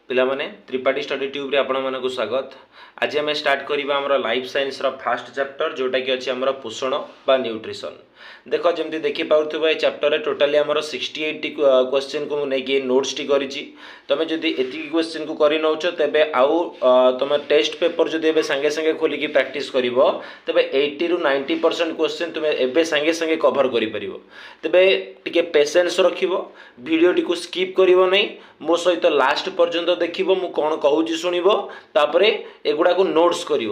पिलामाने Tripathi study tube रे आपण मानक स्वागत। आज आम स्टार्ट करवा आम लाइफ साइंस फास्ट चैप्टर जोटा कि अच्छे आम पोषण बा न्यूट्रिशन। देख जमी देखिपुव ये चैप्टर टोटाली आम 68 क्वेश्चन को लेकिन नोट्स टी करी तुम जदि एति क्वेश्चन को कर नौ तेज आउ तुम टेस्ट पेपर जब सांगे सांगे खोलिकी प्रैक्टिस कर तेज 80 ରୁ 90% क्वेश्चन तुम एवं सांगे सांगे कभर कर तेज पेसेंस रख भिडियो टी स्किप कर नहीं मो सहित लास्ट पर्यंत देख मु कौन कहूँ शुणव तापर एगुड़ा को नोट्स कर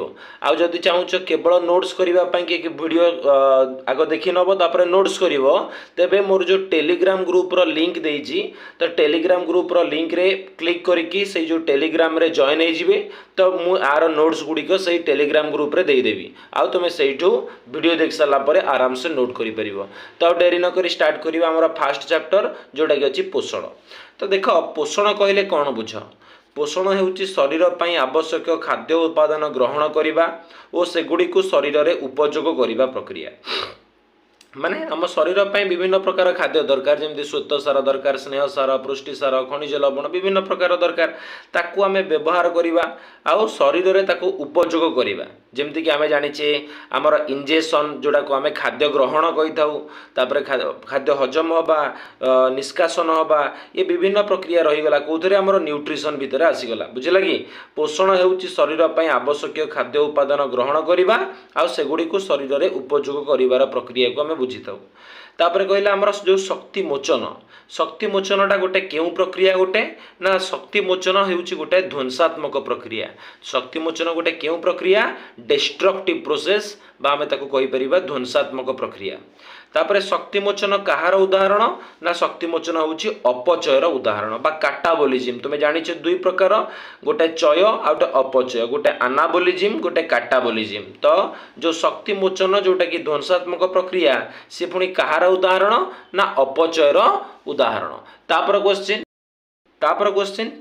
आदि चाहूच केवल नोट्स करने कि वीडियो आग देखी नब तापर नोट्स कर तेरे मोर जो टेलीग्राम ग्रुप रो लिंक देजी तो टेलीग्राम ग्रुप रो लिंक रे क्लिक करके से जो टेलीग्राम रे जॉइन हो तो मु आर नोट्स गुड़िक से टेलीग्राम ग्रुप रे देदेवी आउ तुम से वीडियो देख सारापर आराम से नोट कर तो डेरी नक स्टार्ट करवा आम फास्ट चैप्टर जोटा कि अच्छी पोषण। तो देख पोषण कहले कौन बुझ पोषण होउची शरीर पई आवश्यक खाद्य उत्पादन ग्रहण करिबा और सेगुड़ी को शरीर रे उपयोग करिबा प्रक्रिया माने आम शरीर पर विभिन्न प्रकार खाद्य दरकार जमी श्वेत सार दरकार स्नेह सार पुष्टि सार खनिज लवण विभिन्न प्रकार दरकार ताकू आम व्यवहार करवा आउ शरीर में ताकू उपयोग करवा जमती कि आम जाचे आमर इंजेक्शन जोड़ा को आम खाद्य ग्रहण कहीपर खाद्य हजम हवा निष्कासन हवा ये विभिन्न प्रक्रिया रहीगला कौन आम न्यूट्रिशन भितर आसीगला बुझला कि पोषण होउची शरीर पर आवश्यक खाद्य उत्पादन ग्रहण करवा आउ सेगुड़ी को शरीर में उपयोग कर प्रक्रिया को आम बुझी तापर कहला आमर जो शक्ति मोचनटा गोटे क्यों प्रक्रिया गोटे ना शक्ति मोचन होउची गोटे ध्वंसात्मक प्रक्रिया शक्ति मोचन गोटे क्यों प्रक्रिया डिस्ट्रक्टिव प्रोसेस बा आमे ताको कहि परिबा ध्वंसात्मक प्रक्रिया। तापर शक्ति मोचन कहार उदाहरण ना शक्ति मोचन होउची अपचयर उदाहरण बा काटाबोलिज्म तुम जानिछ दुई प्रकार गोटे चय आ गोटे अपचय गोटे अनाबोलिज्म गोटे काटाबोलिज्म। तो जो शक्ति मोचन जोटा कि ध्वंसात्मक प्रक्रिया से पुणी कहार उदाहरण ना अपचयर उदाहरण। तापर क्वेश्चन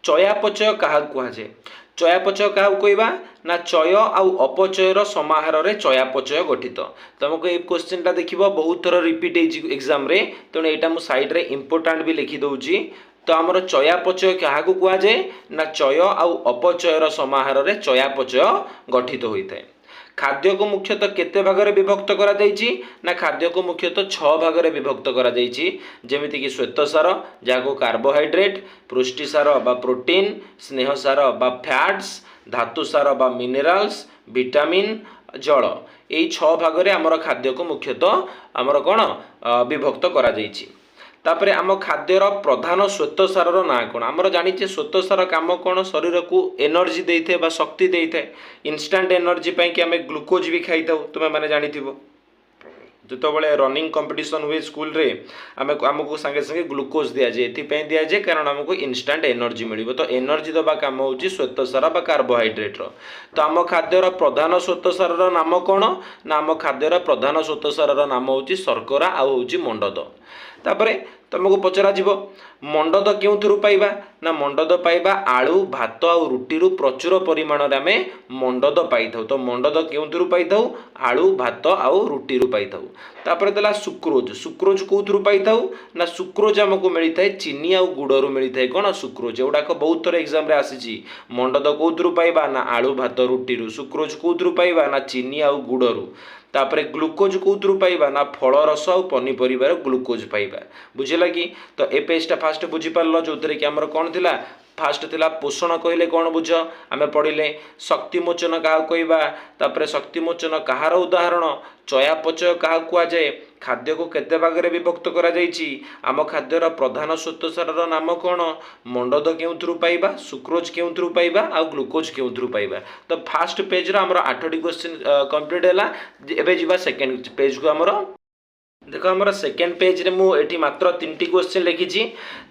चयापचय क्या कहुए चयापचय क्या कहवा ना चय आउ अपचयर समाहार रे चयापचय गठित। तुमको ये क्वेश्चन टा देख बहुत थर रिपीट एग्जाम रे तेणु यहाँ मुझे साइड रे इंपोर्टाट भी लिखिदे। तो आमर चयापचय क्या कहुए ना चय आउ अपचयर समाहार रे चयापचय गठित होता है। खाद्य को मुख्यतः केते भाग में विभक्त करा जाइछि ना खाद्य को मुख्यतः 6 भाग में विभक्त करा जाइछि जेमिति कि श्वेत सार जहाँ कार्बोहाइड्रेट पुष्टि सार बा प्रोटीन स्नेह सार बा फैट्स धातु सार बा मिनरल्स विटामिन जल यही 6 भाग में आमर खाद्य को मुख्यतः आमर कौन विभक्त करा जाइछि। तापर आम खाद्यर प्रधान श्वेत सार ना कौन आमर जाचे श्वेत सार कम कौन शरीर को एनर्जी दे था शक्ति दे था इनस्टांट एनर्जी पाई कि आम ग्लूकोज भी खाई तुम्हें मैंने जानी जो बड़े रनिंग कंपटीशन हुए स्कूल रे आमको सांगे सांगे ग्लूकोज दि जाए ये दि जाए कारण आमको इनस्टांट एनर्जी मिल तो एनर्जी दबा काम हो श्वेत सार बा कार्बोहाइड्रेट तो आम खाद्यर प्रधान श्वेत सार नाम कौन ना आम खाद्यर प्रधान श्वेत सार नाम हो शर्करा आउ हूँ मंडद। तापर तुमको पचरा जीव मंडद क्यों पाइबा ना मंडद पाइबा आलू भात आउ रुटी प्रचुर परिमाण में आम मंडद पाई था। तो मंडद क्यों पाई था आलू भात आउ रुटी पाई था। तापर देला सुक्रोज कौन पाई था ना सुक्रोज आमको मिलता है चीनी आउ गुड़रू मिलता है कौन सुक्रोज एगुड़ाक बहुत थर एग्जाम आसी मंडद कौन पाइबा ना आलू भात रुटी सुक्रोज कौन पाइबा ना चीनी आउ गुड़रू। तापर ग्लूकोज कौन पाइबा ना फल रस और पनीपरिवार ग्लूकोज पाइबा बुझेगा कि। तो ए पेजटा फास्ट बुझीपार जो कि आमर कौन थिला फास्ट थिला पोषण कहले कौन बुझ आम पढ़िले शक्ति मोचन क्या कहवा तापर शक्ति मोचन कहार उदाहरण चयापचय क्या कहुए खाद्य को केते भाग में विभक्त करा जाइछि आम खाद्यर प्रधान श्वेत सार नाम कौन मंडद क्यों पाइबा सुक्रोज क्यों पाइबा आ ग्लूकोज क्यों पाइबा। तो फास्ट पेज रो आमर 8टी क्वेश्चन कंप्लीट है एबे जीवा सेकेंड पेज को आमर देख आमर सेकेंड पेज रे मुझे मात्र 3टी क्वेश्चन लिखी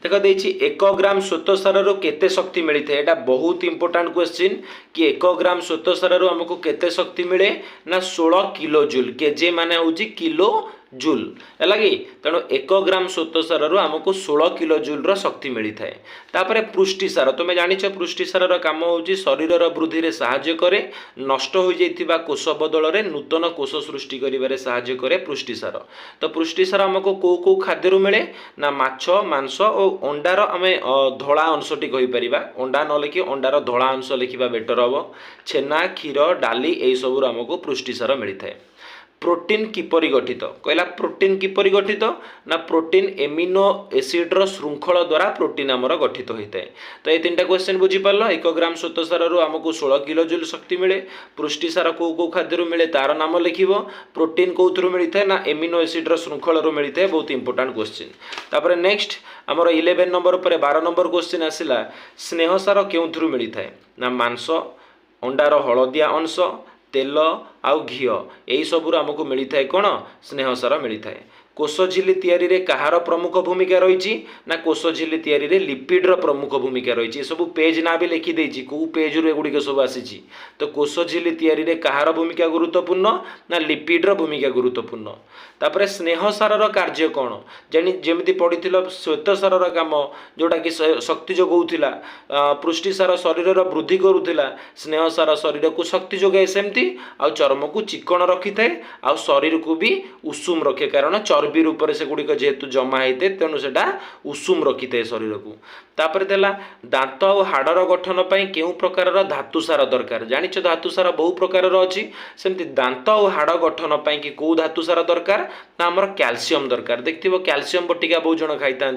देख देछि 1 ग्राम श्वेत सार केते शक्ति मिलता है। यहाँ बहुत इंपोर्टाट क्वेश्चन कि 1 ग्राम श्वेत सार आमको केते शक्ति मिले ना 16 किलो जूल केजे माने होउछि किलो जूल है कि तेणु 1 ग्राम श्वेतसार आमको 16 किलो जूल शक्ति मिलता है। तापर पुष्टिसार तुम्हें जानिच पुष्टिसार काम होची शरीर वृद्धि में साहाय्य करे, नष्ट हो जाइथिबा कोष बदल में नूतन कोष सृष्टि करिबारे साहाय्य करे पुष्टिसार। तो पुष्टिसार आमको को खाद्य मिले ना माछ मांस और अंडार आम धला अंशटी कहीपर अंडा न लिखि अंडार धला अंश लिखा बेटर हम। छेना क्षीर डाली यही सब आमको पुष्टिसार मिलता है। प्रोटीन किपरि गठित कहला प्रोटीन किपरि गठित ना प्रोटीन एमिनो एसिड्र श्रृंखल द्वारा प्रोटीन आमर गठित होता है। तो ये 3टा क्वेश्चन बुझीपार 1 ग्राम श्वेतसार आमको 16 किलो जूल शक्ति मिले, पुष्टिसार को खाद्य मिले तार नाम लिख, प्रोटीन कौथु मिलता है ना एमिनो एसिड्र श्रृंखल मिलता है। बहुत इंपोर्टाट क्वेश्चन। तापर नेक्स्ट आमर 11 नंबर पर 12 नंबर क्वेश्चन आसला स्नेहसार क्यों मिलता है ना मांस अंडार हलदिया अंश तेल आउ घी यही सबूर आमको मिलता है कौन स्नेहसार मिलता है। कोष झिल्ली तैयारी रे कहार प्रमुख भूमिका रही ना कोष झिल्ली तैयारी रे लिपिड्र प्रमुख भूमिका रही। सब पेज ना भी लिखिदे कौ पेज रू एगुड़िक सब आसी। तो कोष झिल्ली तैयारी रे कहार भूमिका गुरुत्वपूर्ण ना लिपिड्र भूमिका गुरुत्वपूर्ण। तापर स्नेहसार कार्य कौन जमी पढ़ी श्वेतसार काम जोटा कि शक्ति जोगाऊला, पुष्टिसार शरीर वृद्धि करूला, स्नेहसार शरीर को शक्ति जोगाए सेमती आ चर्म को चिकण रखी थाए आ शरीर को भी उषुम रखे कारण चर्बी रूप से गुड़िक जेहेतु जमा होते तेणु से उषुम रखी थाए शरीर को। तापर देला दांत और हाड़र गठन पर केउ प्रकार धातुसार दरकार। जानिच धातुसार बहु प्रकार अच्छी सेमती दांत और हाड़ गठन पर कि कौ धातुसार दरकार ना आमर कैल्शियम दरकार। देखिए कैल्शियम बटिका बहुत जन खाई था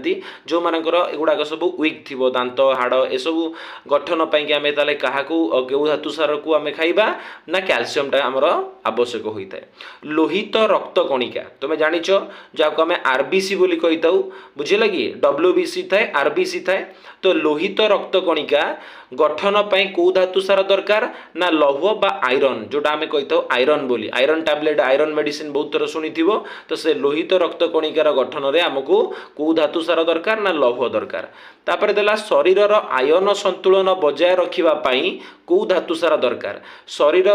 जो मानकर एगुड़ाक सब वीक थी दांत हाड़ एसबू गठन पर आम ताले क्या केउ धातुसार को आम खाइबा ना कैल्शियमटा आमर आवश्यक होता है। लोहित रक्त कणिका तुम्हें जानिच जहाँ आम आरबीसी बोली कही था बुझे कि डब्ल्यूबीसी थाए आरबीसी थाए। तो लोहित रक्त कणिका गठन पर कौ धातुसार दरकार ना लौह बा आयरन जोटा आम कही था आयरन बोली आयरन टैबलेट आयरन मेडिसिन बहुत थर शुणी तो से लोहित रक्त कणिकार गठन में आमको कौ धातुसार दरकार ना लौह दरकार। तापर देला शरीर आयन संतुलन बजाय रखापी कौ धातुसार दरकार। शरीर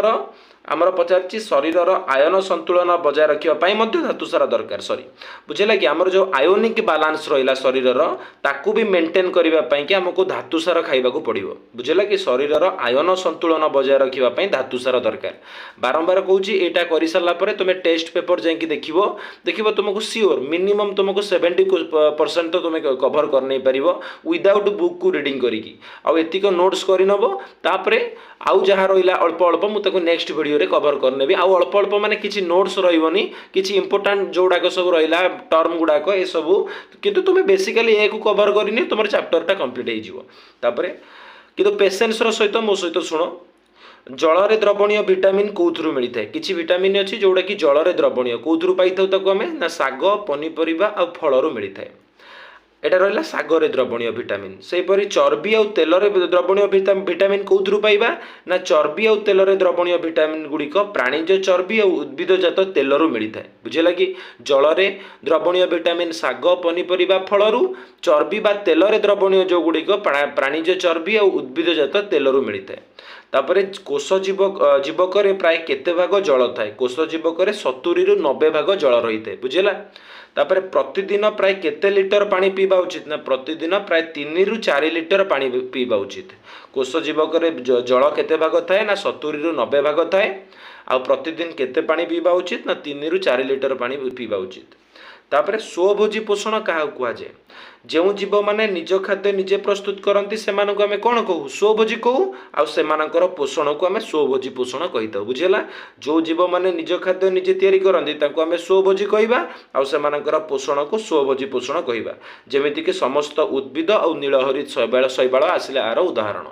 आमर पचार शरीर आयन संतुलन बजाय रखापी धातुसार दरकार सॉरी बुझेगा कि आमर जो आयोनिक बालांस रहा शरीर ताकू भी मेंटेन करने कि आमको धातुसार खाइबा पड़ो। बुझेगा कि शरीर आयन संतुलन बजाय रखापी धातुसार दरकार। बारंबार कहूँ यहाँ कर सारापर तुम्हें टेस्ट पेपर जाकि देखो तुमको सियोर मिनिमम तुमको 70% तो तुम्हें कभर कर नहीं पार विदाउट बुक को रीडिंग करी आतीक नोट्स करनब। तापर आउ जहाँ रहा अल्प अल्प मुझे नेक्स्ट वीडियो रे कभर करनेबी आउ अल्प अल्प माने किछि नोट्स रहिबोनी किछि इंपोर्टेंट जोड़ाक सब रहिला टर्म गुड़ाक ए सबू किंतु तुम्हें बेसिकली ए को कभर करनी तुम चैप्टरटा कंप्लीट हो जिवो। तापर किंतु पेशेंस रो सहित मो सहित शुण जल रे द्रवणीय विटामिन कौथुरु मिलता है किछि विटामिन अच्छी जोड़ा कि जल रे द्रवणीय कौथुरु पाई थाउ ताको आमे ना शाग पनीपरिबा आ फलरू मिलता है। एटा रहा सागर द्रवणीय विटामिन सेपरी चर्बी आउ तेल द्रवणीय विटामिन कौथुरु पाइबा ना चर्बी आउ तेल द्रवणीय विटामिन गुड़िक प्राणीज चर्बी और उद्भिदजात तेलरू मिलता है। बुझेगा कि जल में द्रवणीय विटामिन शाग पनीपरिबा फलरू चर्बी बा तेल द्रवणीय जो गुड़िक प्राणीज चर्बी और उद्भिदजात तेलरू मिलता है। तापर कोष जीवक प्राय केते भाग जल थाए कोष जीवक 70 ରୁ 90 भाग जल रही है। बुझेगा तापर प्रतिदिन प्राय केते लिटर पानी पीवा उचित ना प्रतिदिन प्राय 3 ରୁ 4 लिटर पानी पीवा उचित। कोष जीवक जल केते भाग थाए ना 70 ରୁ 90 भाग थाए आ प्रतिदिन केते पानी पीवा उचित ना 3 ରୁ 4 लिटर पानी पीवा उचित। तापर स्वभोजी पोषण क्या कहुए जो जीव माने निज खाद्य निजे प्रस्तुत करती से आम कौन कहू स्वभोजी कहू आउ से पोषण को आम स्वभोजी पोषण कही था। बुझेगा जो जीव माने निज खाद्य निजे तैयारी करती आम स्वभोजी कहवा आउ से पोषण को स्वभोजी पोषण कहवा जमीक समस्त उद्भिद और नीलहरित शैवाल आसिले आर उदाहरण।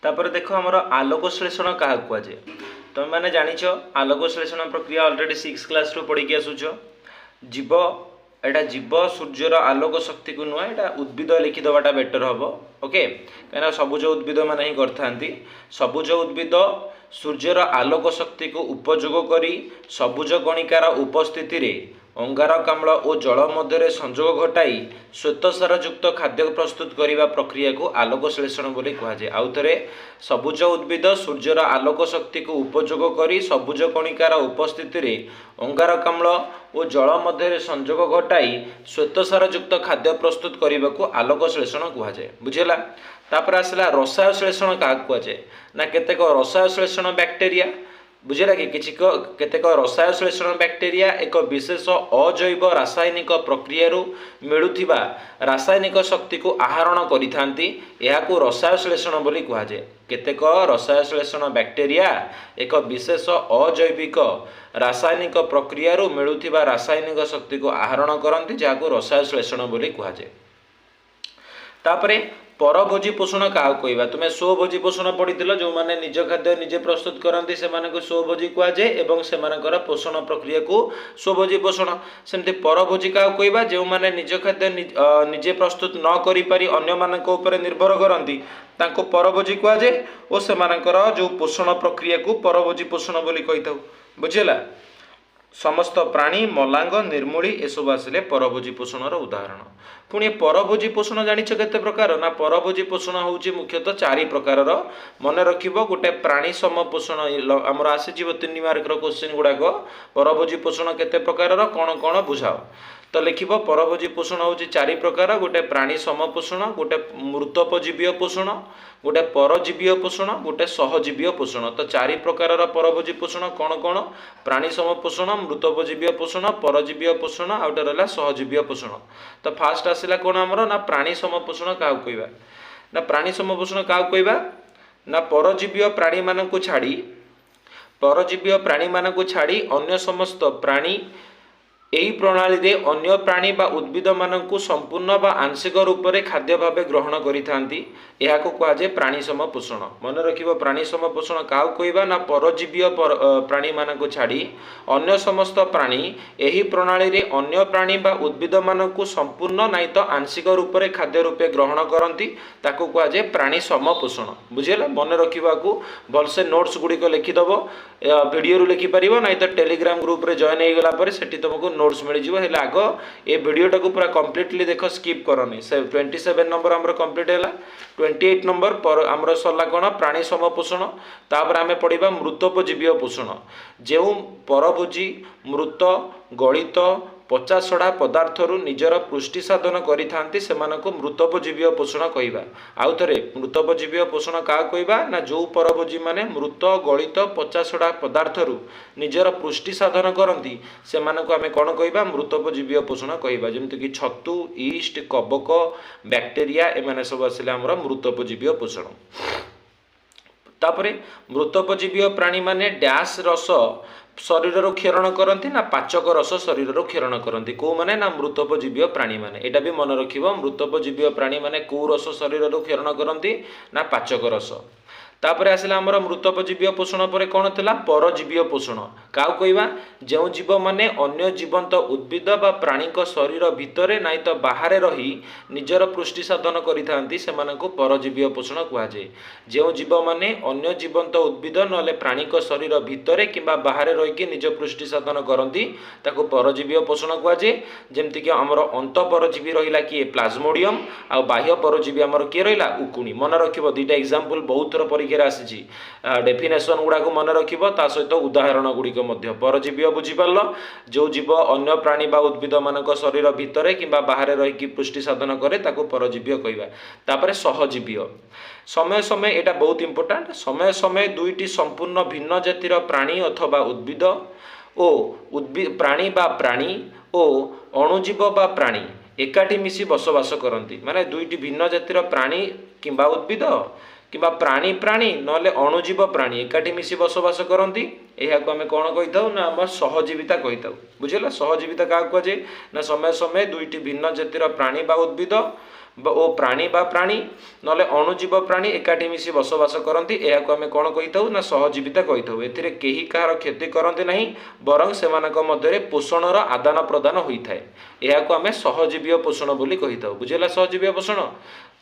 तापर देख आमर आलोक श्लेषण क्या कहुए तुम मैंने जानिच आलोक श्लेषण प्रक्रिया अलरेडी 6 क्लास रू पढ़ी आसुच जीव एटा जीव सूर्यर आलोक शक्ति को नुआ एटा उद्भिद लिखिदेवाटा बेटर हम ओके कहीं सबुज उद्भिद मान ही करथांती सबुज उद्भिद सूर्यर आलोक शक्ति को उपयोग करी सबुज कणिकार उपस्थिति रे अंगारकाम्ल और जल मध्य संजोग घटाई श्वेतसार युक्त खाद्य प्रस्तुत करने प्रक्रिया को आलोक श्लेषण बोली कहुए। आउ थे सबुज उद्भिद सूर्यर आलोक शक्ति को उपयोग कर सबुज कणिकार उपस्थित अंगारकाम्ल और जल मध्य संजोग घटाई श्वेतसार युक्त खाद्य प्रस्तुत करने को आलोक श्लेषण कहुए। बुझेगा। तापर आसला रसायन श्लेषण क्या कहुए ना केतेक रसायन श्लेषण बैक्टेरिया। बुझेगा कि केतेक रसायन श्लेषण बैक्टेरिया एक विशेष अजैव रासायनिक प्रक्रिया मिलुथिबा रासायनिक शक्ति को आहरण करिथांती एहाकू रसायन श्लेषण बोली कहुए। केतेक रसायन श्लेषण बैक्टेरिया एक विशेष अजैविक रासायनिक प्रक्रिया मिलुथिबा रासायनिक शक्ति को आहरण करती जहाकू रसायन श्लेषण बोली कहुए। तापरे परभोजी पोषण क्या कहवा तुम्हें स्वभोजी पोषण पढ़ी जो मैंने निज खाद्य निजे प्रस्तुत करती से स्वभोजी कहुए एवं से पोषण प्रक्रिया को स्वभोजी पोषण। सेमती परभोजी क्या कहवा जो मैंने निज खाद्य निजे प्रस्तुत न करि अन्य मानक ऊपर निर्भर करती तांको परभोजी कहुए और से जो पोषण प्रक्रिया को परभोजी पोषण बोली कही। बुझेगा। समस्त प्राणी मलांग निर्मूली एसबू आसिले परभोजी पोषणर उदाहरण। पुणी परभोजी पोषण जानिछ केते प्रकार ना परभोजी पोषण होउची मुख्यतः 4 प्रकार मन रखिबो। गोटे प्राणी सम पोषण हमर आसी जीव 3 मार्क रो क्वेश्चन गुडाको परभोजी पोषण केते प्रकार कोन कोन बुझाओ तो लिखिबो। परभोजी पोषण होउची 4 प्रकार। गोटे प्राणी सम पोषण, गोटे मृतोपजीवीय पोषण, गोटे परजीवीय पोषण, गोटे सहजीवीय पोषण। तो 4 प्रकार परभोजी पोषण कौन कौन प्राणी सम पोषण, मृतोपजीवीय पोषण, परजीवीय पोषण आउटे रहला सहजीवीय पोषण। तो फास्ट आसिला कौन आमर ना प्राणी सम पोषण क्या कहवा ना प्राणी सम पोषण क्या कहवा ना परजीवीय प्राणी मानक छाड़ी परजीवीय प्राणी मानक छाड़ी अन्य समस्त प्राणी यही प्रणाली रे अन्य प्राणी बा उद्भिद मानक संपूर्ण बा आंशिक रूप से खाद्य भाव ग्रहण करिथांती एहाको कहुए प्राणी सम पोषण। मन रखिबो प्राणी सम पोषण क्या कहवा ना परजीवीय प्राणी मानक छाड़ी अन्य समस्त प्राणी यही प्रणाली रे अन्य प्राणी बा उद्भिद मानक संपूर्ण नाई तो आंशिक रूप से खाद्य रूपे ग्रहण करती ताको कहुए प्राणी सम पोषण। बुझेगा। मन रखा भलसे नोट्स गुड़िक लिखिदेव वीडियो लिखिपर ना तो टेलीग्राम ग्रुप रे जॉइन हो गला सेठी तुमको नोट्स मिल जाए। आग ये वीडियोटा को पूरा कंप्लीटली देख स्किप करनी। 27 नंबर आमर कंप्लीट है। 28 नंबर पर आमर सरला कौन प्राणी सम पोषण। तापर आम पढ़ा मृतोपजीवीय पोषण। जो परभोजी मृत गलित पचासढ़ा पदार्थरू निजर पुष्टि साधन करिथांती सेमानकु मृतोपजीवीय पोषण कहवा। आउ थे मृतोपजीवीय पोषण क्या कहवा ना जो परभोजी माने मृत गलित पचासढ़ा पदार्थरू निजर पुष्टि साधन करती सेमानकु आमे कौन कहवा मृतोपजीवीय पोषण कहवा। जेमति कि छतु, ईस्ट, कबक, बैक्टेरिया एमाने सब आसिले हमर मृतोपजीवीय पोषण। तापरे मृतोपजीवीय प्राणी माने डैश रस शरीर क्षरण करती ना पाचक रस शरीर क्षरण करती कौ माने ना मृतोपजीवीय प्राणी माने। एटा भी मन रखिबो मृतोपजीवीय प्राणी माने कौ रस शरीर क्षरण करती ना पाचक रस। तापर आसला आमर मृतोपजीवीय पोषण पर कौन थिला परजीवीय पोषण। क्या कहवा जो जीव माने अन्य जीवंत उद्भिद बा प्राणी शरीर भितर नाई तो बाहर रही निजर पुष्टि साधन करिथांती सेमानकु परजीवीय पोषण कहुए। जो जीव माने अन्य जीवंत उद्भिद नले प्राणी शरीर भितर किंबा बाहर रही निज पुष्टि साधन करती ताकू परजीवीय पोषण कहुए। जेमति कि आमर अंत परजीवी रहिला किए प्लाज्मोडियम आ बाह्य परजीवी आमर किए रहिला उकुणी। मन रखिबो दुईटा एग्जांपल बहुत थर परीक्षा आसी डेफिनेशन गुड़ाक मन रखिबो ता सहित उदाहरण गुड़िक मध्य। परजीवीय बुझीपाल जो जीव अन्य प्राणी बा उद्भिद मानक शरीर भितर किंबा बाहर रही पुष्टि साधन करे ताकू परजीवीय कहवा। तापरे सहजीवीय समय समय एटा बहुत इंपोर्टेंट। समय समय दुईटी संपूर्ण भिन्न जातिर प्राणी अथवा उद्भिद ओ उद्भिद प्राणी बा प्राणी ओ अणुजीव बा प्राणी एकाठी मिसी बसवास करती। माने दुईटी भिन्न जातिर प्राणी किंबा उद्भिद किंबा प्राणी प्राणी नले अणुजीव प्राणी एकाठी मिसी बसवास करती यह आम कौन कही ना आम सहजीविता कही। बुझेगा। सहजीविता क्या कहुए ना समय समय दुईटी भिन्न जातिर प्राणी बा उद्भिद ओ प्राणी बा प्राणी नले अणुजीव प्राणी एकाठी मिसी बसवास करती यह आम कौन कही ना सहजीविता कही। एथिरे केही कहार क्षति करती नहीं बरं सेमानक मध्य पोषणर आदान प्रदान होता है। यह आम सहजीवीय पोषण बोली कही। बुझेगा। सहजीवीय पोषण।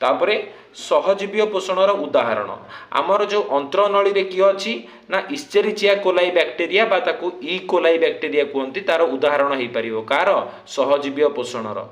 तापरे सहजीवी पोषणर उदाहरण आमर जो अंत्रनली रे किए अच्छी ना इस्चेरिचिया कोलाई बैक्टेरिया बा ताकू ई कोलाई बैक्टेरिया कहते तार उदाहरण हो पार कार सहजीवी पोषणर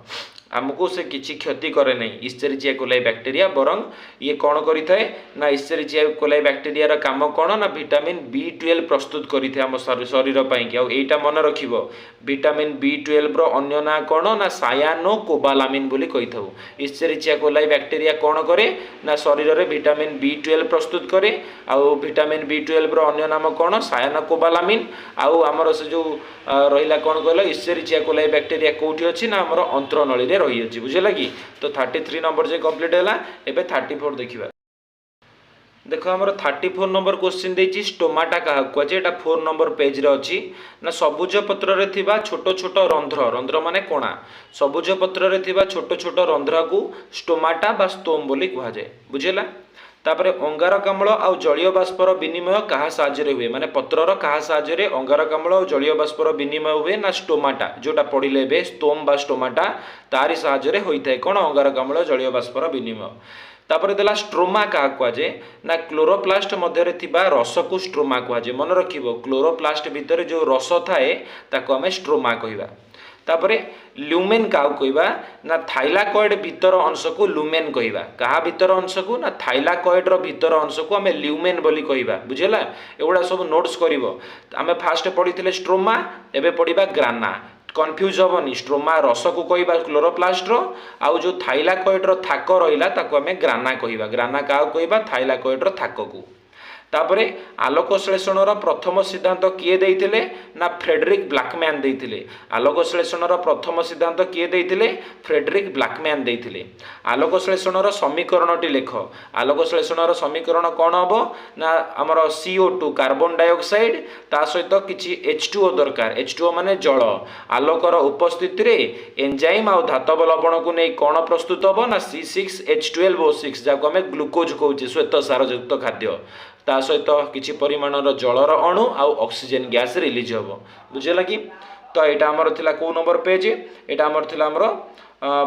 आमको से किसी क्षति करे नहीं इस्चेरिचिया कोलाई बैक्टेरिया बरং ये कौन करिथाए ना इस्चेरिचिया कोलाई बैक्टेरिया रा काम कौन ना विटामिन B12 प्रस्तुत करिथाए आम शरीर पाई कि एटा मन रखिबो विटामिन B12 रो अन्य ना कौन ना सायानोकोबालामिन बोली कहि थाउ इस्चेरिचिया कोलाई बैक्टेरिया कौन करे ना शरीर रे विटामिन B12 प्रस्तुत करे आउ विटामिन B12 रो अन्य नाम कौन सायानोकोबालामिन आउ हमर से जो रहिला कौन कहलो इस्चेरिचिया कोलाई बैक्टेरिया कोठी अछि ना हमर अंत्रनली रे रही अछि बुझला कि तो 33 नंबर जे कंप्लीट हैला एबे 34 देखिबा देखो हमर 34 नंबर क्वेश्चन देछि स्टोमाटा कहा कुआ जे एटा 4 नंबर पेज रे अछि ना सबुज पत्र रे थिबा छोटो छोटो रंध्र रंध्र माने कोणा सबुज पत्र रे थिबा छोटो छोटो रंध्र को स्टोमाटा बा स्टोम बोली कुआ जाय बुझला तापरे अंगारकाम्ल आ जलीय बाष्पर विनिमय कहा साहाय्य हुए माने पत्रर कहा साहाय्य अंगारकाम्ल और जलीय बाष्पर विनिमय हुए ना स्टोमाटा जोटा पढ़िले बे स्टोम बा स्टोमाटा तारी साहाय्य होइथाय कोन अंगारकाम्ल जलीय बाष्पर विनिमय तापर देला स्ट्रोमा क्या कहुए ना क्लोरोप्लास्ट मध्य थिबा रस को स्ट्रोमा कहुए मन रखिबो क्लोरोप्लास्ट भितर जो रस थाए ताको आमे स्ट्रोमा कहिबा तापरे ल्यूमेन क्या कहवा ना थाइलाकॉइड भीतर अंश को लुमेन कहवा क्या भीतर अंश को ना थाइलाकॉइड रो भीतर अंश को आमे ल्यूमेन बोली कहवा बुझेला एगुड़ा सब नोट्स करिवो आमे फास्ट पढ़ी स्ट्रोमा एबे पढ़िबा ग्राना कन्फ्यूज हेनी स्ट्रोमा रस को कहवा क्लोरोप्लास्ट रो आउ जो थाइलाकॉइड रो थाक रहिला ताको आमे ग्राना कहवा ग्राना क्या कहवा थाइलाकॉइड रो थाक को तापरे आलोक श्लेषणर प्रथम सिद्धांत किए देइथिले ना फ्रेडरिक ब्लैकमैन देइथिले आलोक श्लेषणर प्रथम सिद्धांत किए देइथिले फ्रेडरिक ब्लैकमैन देइथिले आलोक श्लेषणर समीकरणटी लेख आलोक श्लेषणर समीकरण कौन हबो ना हमर CO2 कार्बन डाइऑक्साइड ता सहित किछि H2O दरकार H2O माने जल आलोकर उपस्थिति रे एंजाइम आ धातव लवण को नै कौन प्रस्तुत हबो ना C6H12O6 जाको हमें ग्लूकोज कहउछि श्वेतसार युक्त खाद्य ता सहित किछि परिमाणर जलर अणु आउ ऑक्सीजन गैस रिलीज हम बुझेला कि तो यहाँ आमर थिला को नंबर पेज यहाँ आमर थिला आमर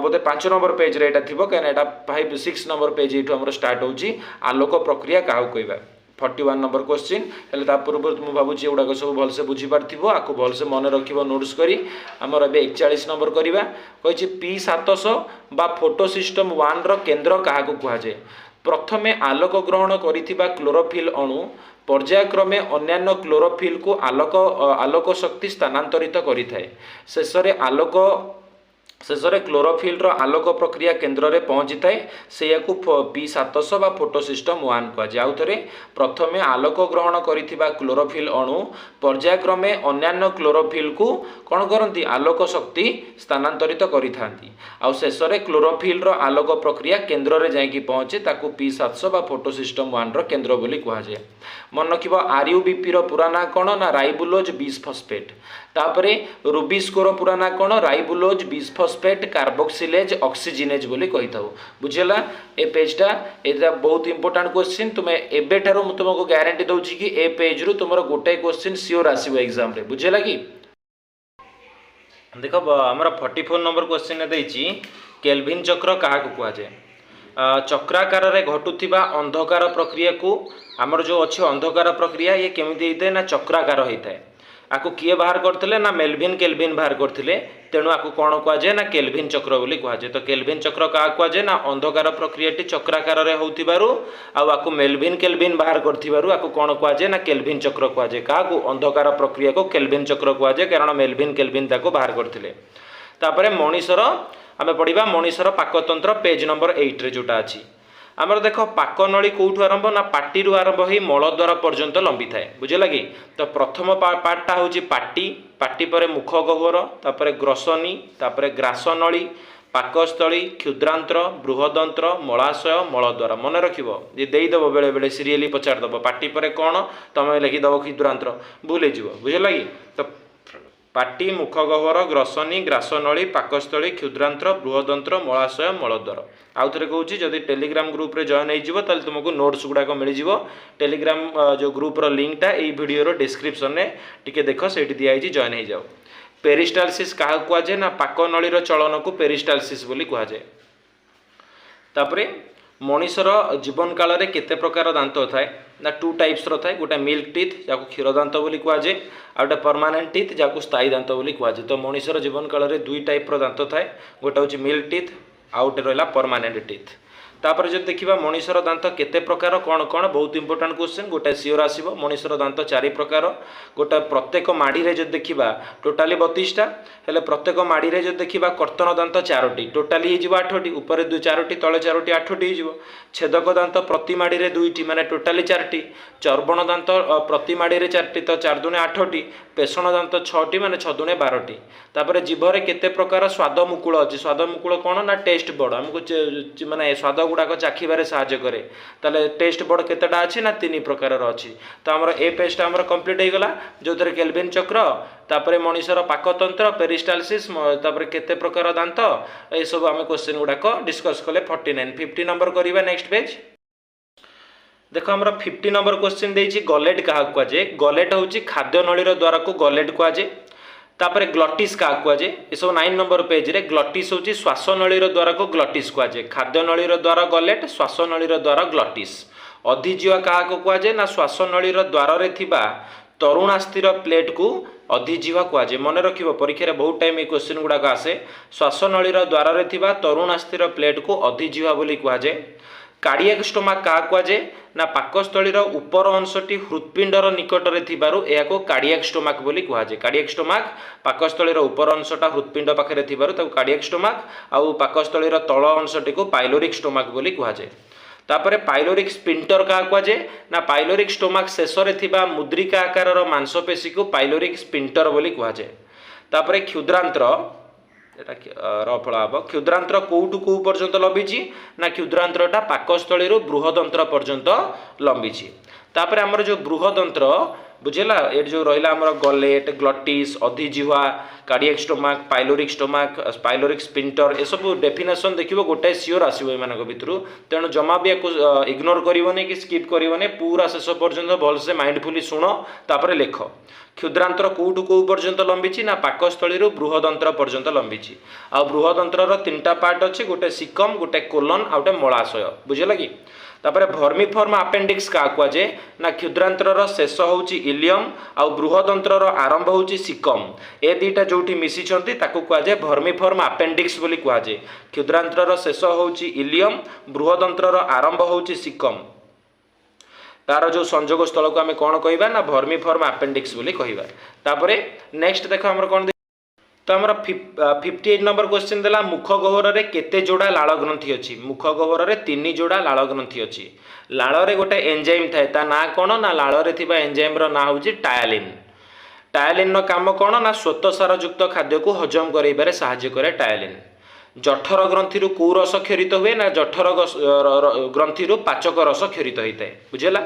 बोधे 5 नंबर पेज रे एटा थिबो कने एटा 5-6 नंबर पेज एठू आमर स्टार्ट होउची आलोक प्रक्रिया काहू कहबा 41 नंबर क्वेश्चन हेले ता पूर्व मु भाबुची एगुडा सब भल से बुझी पारथिबो आको भल से मन रखिबो नोट्स करी आमर एबे 41 नंबर करिबा कहिछि P700 बा फोटो सिस्टम 1 रो केंद्र काहा को कुहा जाय प्रथमे आलोक ग्रहण करिथिबा क्लोरोफिल अणु पर्यायक्रमे अन्यान्य क्लोरोफिल को आलोक शक्ति स्थानांतरित करिथाय शेषरे क्लोरोफिल रो आलोक प्रक्रिया केंद्र रे पहुंची थाए से याकू P700 बा फोटो सिस्टम 1 को जाउ थरे प्रथमे आलोक ग्रहण करिथिबा क्लोरोफिल अणु पर्यायक्रमे अन्यान्य क्लोरोफिल को कोन करंती आलोक शक्ति स्थानांतरित करिथांती आ शेषरे क्लोरोफिल रो आलोक प्रक्रिया केंद्र रे जाई कि पहुंचे ताकू P700 बा फोटो सिस्टम 1 रो केंद्र बोली कहा जाय मन रखिबो RUBP रो पूरा ना कोन ना राइबुलोज बिसफॉस्फेट तापरे रुबिस्को रो पूरा ना कोन राइबुलोज बिसफॉस्फेट कार्बोक्सिलेज ऑक्सीजिनेज बोली कहि थाउ बुझेला ए पेजटा एटा बहुत इंपोर्टेंट क्वेश्चन तुमे एबे ठारो मु तुमको गारंटी दउची कि ए पेज रु तुमरो गोटे क्वेश्चन सियोर आसीबो एग्जाम रे बुझेला कि देखो हमरा 44 नंबर क्वेश्चन देइची केल्विन चक्र काहा को कुआ जाय चक्राकार रे घटुथिबा अंधकार प्रक्रिया को हमर जो अछि अंधकार प्रक्रिया ये केमिति हेते ना चक्राकार होइथाय आकु किए बाहर करथिले ना मेल्विन केल्विन बाहर करथिले तेणु आकु कोन कुआ जाय ना केल्विन चक्र बोली कुआ जाय तो केल्विन चक्र का कुआ जाय ना अंधकार प्रक्रियाटी चक्राकार रे होउथिबारु आ आकु मेल्विन केल्विन बाहर करथिबारु आकु कोन कुआ जाय ना केल्विन चक्र कुआ जाय काकु अंधकार प्रक्रिया को केल्विन चक्र कुआ जाय कारण मेल्विन केल्विन ताको बाहर करथिले तापरे मनीषर आमे पढिबा मनीषर पाकतंत्र पेज नंबर 8 रे जोटा अछि आमर देख पाकनली कौटू आरंभ ना पाटी रु आरंभ हो मलद्वार पर्यंत लंबी थाए बुझेला कि तो प्रथम पार्टा हूँ पाटी पाटी पर मुख गह्वर तापर ग्रसनी तापर ग्रासनली पाकस्थली क्षुद्रांत्र बृहदंत्र मलाशय मलद्वार मन रखिबो जे देइदबो बेले बेले सीरियली पचारदबो पाटी पर कौन तुम लिखिदबो क्षुद्रांत्र भूल हो बुझेला कि तो पाटी मुख गह्वर ग्रसनी ग्रासनली पाकस्थली क्षुद्रांत्र बृहदंत्र मलाशय मलद्वार आउ थे कहूँ जदि टेलीग्राम ग्रुप रे जॉइन हो तुमको नोट्स गुड़ाक मिल टेलीग्राम जो ग्रुप रो लिंकटा ये वीडियो डिस्क्रिप्शन में टिके देख से दिखाई जॉइन हो जाओ पेरिस्टालसिस क्या कहुए ना पाकनली चलन को पेरिस्टालसिस बोली कहुए तापरे मनीषर जीवन काल में केते प्रकार दांत थाए ना टू टाइप्स थाए गोटे मिल्क टीथ जहाँ क्षीर दांत बोली कहुए आ गए परमानेंट टीथ जहाँ स्थायी दांत बोली कहुए। तो मनीषर जीवन काल में दुई टाइप दांत थाए गोटे हूँ मिल्क टीथ आउ गोटे रहा परमानेंट टीथ। तापर जो देखा मनीषर दांत केते प्रकार कौन कौन बहुत इंपोर्टाट क्वेश्चन गोटे सियोर आसो मनीषर दांत 4 प्रकार गोटे प्रत्येक माड़ी रे जो देखा टोटाली 32टा हेले प्रत्येक माड़ी रे जो देखा कर्तन दांत 4टी टोटाली हो 8टी ऊपर 4टी तले 4टी 8टी हो छेदक दांत प्रति माड़ी रे 2टी माने टोटाली 4टी चर्बण दांत प्रति माड़ी रे 4टी तो 4 दूने 8टी पेषण दांत 6टी माने 6 दूने 12टी। तापर जीभरे केते प्रकार स्वाद मुकुल अच्छी स्वाद मुकुल कौन ना टेस्ट बोर्ड आमको माने स्वाद गुड़ाक चाखिबारे साहाय्य करे ताले टेस्ट बोर्ड केतेटा अच्छी ना 3 प्रकार अच्छी। तो आमर ए पेजटा आमर कंप्लीट हो गला जो थे केल्विन चक्र तापर मनीषर पाकतंत्र पेरिस्टालसिस तापर केते प्रकार दांत ए सब आम क्वेश्चन गुड़ाक डिस्कस कले 49 50 नंबर करिबा। नेक्स्ट पेज देखो आमर 50 नंबर क्वेश्चन देछि गलेट क्या कहुए गलेट हूँ खाद्य नलीर द्वारा को गलेट कहुए। तापर ग्लटिस क्या कहुए ये सब 9 नंबर पेज रे ग्लटिस हूँ श्वासनलीर द्वारा को ग्लटिस कहुए खाद्य नलीर द्वारा गलेट श्वासनलीर द्वारा ग्लटिस। अधिजीवा क्या कहुए ना श्वासनलीर द्वार तरुणास्थिर प्लेट को अधिजीवा कहुए। मन रख परीक्षा बहुत टाइम ये क्वेश्चन गुड़ाक आसे श्वासनलीर द्वार तरुणास्थिर प्लेट को अधिजीवा बोली कहुए। कार्डियक स्टोमाक क्या कहुए ना पाकस्थलीर उपर अंशटी हृत्पिंडर निकटरे थिबारु एहाको कार्डियक स्टोमाक बोली कहुए। कार्डियक स्टोमाक पाकस्थलीर उपर अंशटा हृत्पिंड पाखरे थिबारु ताको कार्डियक स्टोमाक आउ पाकस्थलीर तल अंशटी को पाइलोरिक स्टोमाक बोली कहुए। तापर पाइलोरिक स्पिंटर क्या कहुए ना पाइलोरिक स्टोमाक शेष रे थिबा मुद्रिका आकार मांसपेशी को पाइलोरिक स्पिंटर बोली कहुए। तापर क्षुद्रांत्र रफल हम क्षुद्रांत्र कौटू कौ पर्यंत लंबी ना क्षुद्रांत्रटा पाकस्थली बृहदंत्र पर्यंत लंबी। तापर आमर जो बृहदंत्र बुझेला ये जो रहा आमर गलेट ग्लटिस अधिजीवा कार्डियक स्टोमाक पाइलोरिक स्पिंटर ये सब डेफिनेशन देखिए गोटे सियोर आसो एम भितर तेणु जमा भी इग्नोर करनी कि स्किप करनी पूरा शेष पर्यंत भलसे माइंडफुली शुण तापर लेख। क्षुद्रांतर कौटू कौ पर्यंत लंबी ना पाकस्थली बृहदंत्र पर्यंत लंबी आ बृहदंत्र 3टा पार्ट अच्छी गोटे सिकम गोटे कोलन आ गोटे मलाशय बुझेगा कि। तापर भर्मिफर्म आपेंडिक्स क्या कहुए ना क्षुद्रांतर शेष हूँ इलियम आ बृहदंत्र आरंभ हूँ सिकम ए दुईटा जो मिशिंट कहुए भर्मिफर्म आपेंडिक्स बोली कहुए। क्षुद्रांतर शेष हूँ इलियम बृहदंत्र आरंभ हूँ सिकम तार जो संजोग स्थल को आम कौन कहवा ना भर्मिफर्म आपेंडिक्स बोली कहवा। तापर नेक्स्ट देख आम कौन तो आमर 58 नंबर क्वेश्चन देला मुख गह्वर रे केते जोड़ा लाल ग्रंथि अच्छी। मुख गह्वर रे 3 जोड़ा लाल ग्रंथि अच्छी। लाल रे गोटे एंजाइम थाए ता ना कौन ना लाल रे थिबा एंजाइम रो ना होची टायलिन। टायलिन रो काम कौन ना श्वेतसार युक्त खाद्य को हजम करइबारे सहाय्य करे टायलिन। जठर ग्रंथि कौ रस क्षरित हुए ना जठर ग्रंथि पाचक रस क्षरित होता है बुझेला।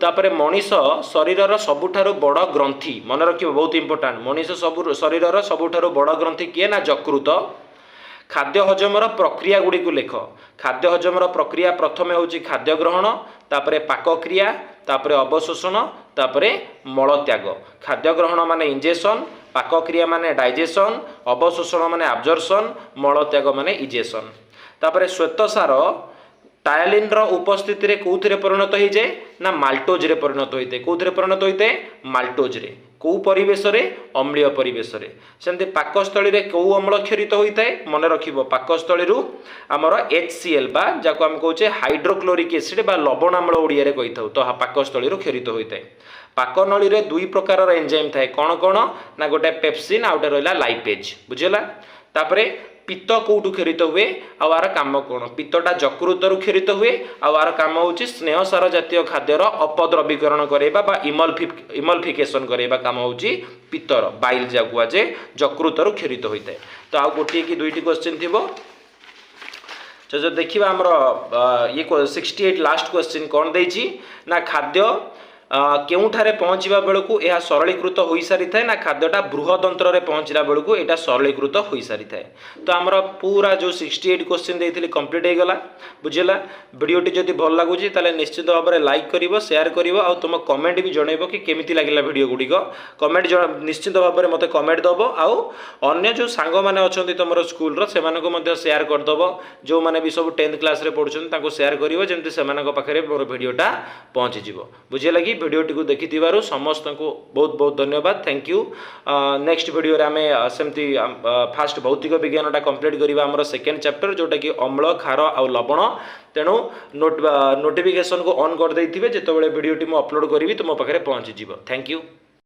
तापर मनीष शरीर सबुठारु बड़ ग्रंथि मन रख बहुत इंपोर्टाट मनीष शरीर सबुठारु बड़ ग्रंथि किए ना यकृत। खाद्य हजमर प्रक्रिया गुड़ी को लेख। खाद्य हजमर प्रक्रिया प्रथमे हूँ खाद्य ग्रहण तापर पाकक्रिया तापर अवशोषण तापर मलत्याग। खाद्य ग्रहण माने इंजेक्शन पाकक्रिया माने डाइजेशन अवशोषण माने एब्जॉर्प्शन मलत्याग माने इजेक्शन। तापर श्वेतसार टायलिन उपस्थिति रे कौथिरे परिणत हो जाए ना माल्टोज रे परिणत होते कौथिरे परिणत होते माल्टोज रे कौ परिवेश रे अम्लीय परिवेश रे। सेमती पाकस्थली रे कौ अम्ल क्षरित होता है मन रखिबो पाकस्थली आमर HCl बा जाको हम कहूचे हाइड्रोक्लोरिक एसिड बा लवण अम्ल ओडिया रे कहि थाउ तो पाकस्थली क्षरित होता है। पाकनली रे दुई प्रकार एंजाइम थाए कौन कौन ना गोटे पेप्सिन आ गोटे रहा लाइपेज बुझेला। तापर पित्त कौटू क्षरित हुए आर काम कौन पित्तटा यकृतरु क्षरित हुए आर काम हूँ स्नेहसार जातीय खाद्यर अपद्रवीकरण करवा इमल्फिकेशन करवा काम हूँ पित्तर बाइल जा कहुए यकृतरु क्षरित होता है। तो आउ गोटे कि दुईटी क्वेश्चन थी जो देखा आमर ये 68 लास्ट क्वेश्चन कौन देछि ना खाद्य କେଉଁଠାରେ ପହଞ୍ଚିବା ବେଳକୁ ଏହା ସରଳୀକୃତ ହୋଇସାରିଥାଏ ନା ଖାଦ୍ୟଟା ବୃହଦନ୍ତ୍ରରେ ପହଞ୍ଚିଲା ବେଳକୁ ଏଇଟା ସରଳୀକୃତ ହୋଇସାରିଥାଏ। ତ ଆମର ପୁରା ଯେଉଁ 68 କ୍ୱେଶ୍ଚିନ୍ ଦେଇଥିଲି କମ୍ପ୍ଲିଟ୍ ହେଇଗଲା। ବୁଝିଲା? ଭିଡ଼ିଓଟି ଯଦି ଭଲ ଲାଗୁଛି ତାହେଲେ ନିଶ୍ଚିତ ଭାବରେ ଲାଇକ୍ କରିବ, ସେୟାର କରିବ, ଆଉ ତୁମ କମେଣ୍ଟ ବି ଜଣାଇବ କି କେମିତି ଲାଗିଲା ଭିଡ଼ିଓ ଗୁଡ଼ିକ। କମେଣ୍ଟ ନିଶ୍ଚିତ ଭାବରେ ମୋତେ କମେଣ୍ଟ ଦେବ, ଆଉ ଅନ୍ୟ ଯେଉଁ ସାଙ୍ଗମାନେ ଅଛନ୍ତି ତୁମର ସ୍କୁଲର ସେମାନଙ୍କୁ ମଧ୍ୟ ସେୟାର କରିଦେବ। ଯେଉଁମାନେ ବି ସବୁ 10th କ୍ଲାସ୍ରେ ପଢ଼ୁଛନ୍ତି ତାଙ୍କୁ ସେୟାର କରିବ, ଯେମିତି ସେମାନଙ୍କ ପାଖରେ ମୋର ଭିଡ଼ିଓଟା ପହଞ୍ଚିଯିବ। ବୁଝିଲା କି? ଭିଡ଼ିଓଟିକୁ ଦେଖିଥିବାରୁ ସମସ୍ତଙ୍କୁ ବହୁତ ବହୁତ ଧନ୍ୟବାଦ। Thank you. ନେକ୍ସଟ ଭିଡ଼ିଓରେ ଆମେ ସେମିତି ଫାଷ୍ଟ ଭୌତିକ ବିଜ୍ଞାନଟା କମ୍ପ୍ଲିଟ୍ କରିବା ଆମର ସେକେଣ୍ଡ ଚାପ୍ଟର, ଯେଉଁଟାକି ଅମ୍ଳ, କ୍ଷାର ଆଉ ଲବଣ। ତେଣୁ ନୋଟିଫିକେସନକୁ ଅନ୍ କରିଦେଇଥିବେ, ଯେତେବେଳେ ଭିଡ଼ିଓଟି ମୁଁ ଅପଲୋଡ଼ କରିବି ତୁମ ପାଖରେ ପହଞ୍ଚିଯିବ। Thank you.